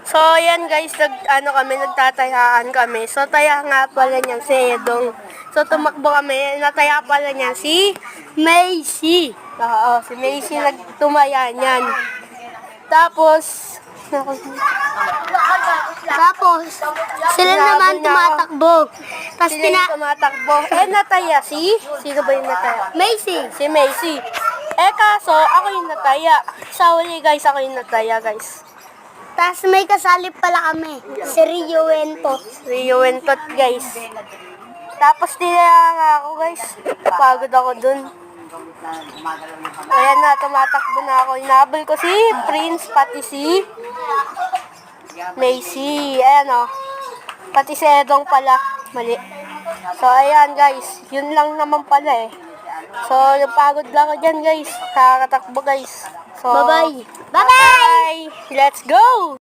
So, ayan guys, nagtatayaan kami. So, taya nga pala niyan si Edong. So, tumakbo kami. Nataya pala niyan si Macy. Oo, si Macy nagtumaya niyan. Tapos, Sila naman tumatakbo. Tapos sila yung tumatakbo. Nataya si? Sino ba yung nataya? Macy. Si Macy. Kaso, ako yung nataya. Sa huli guys, ako yung nataya guys. Tapos may kasali pala kami. Si Rio Wentot. Rio Wentot guys. Tapos tinaya nga ako guys. Pagod ako dun. Ayan na, tumatakbo na ako. Inabol ko si Prince, pati si Macy. Ayan o. Pati si Edong pala. Mali. So, ayan guys. Yun lang naman pala eh. So, napagod lang ako dyan guys. Kakatakbo guys. So, Bye-bye. Bye-bye! Let's go!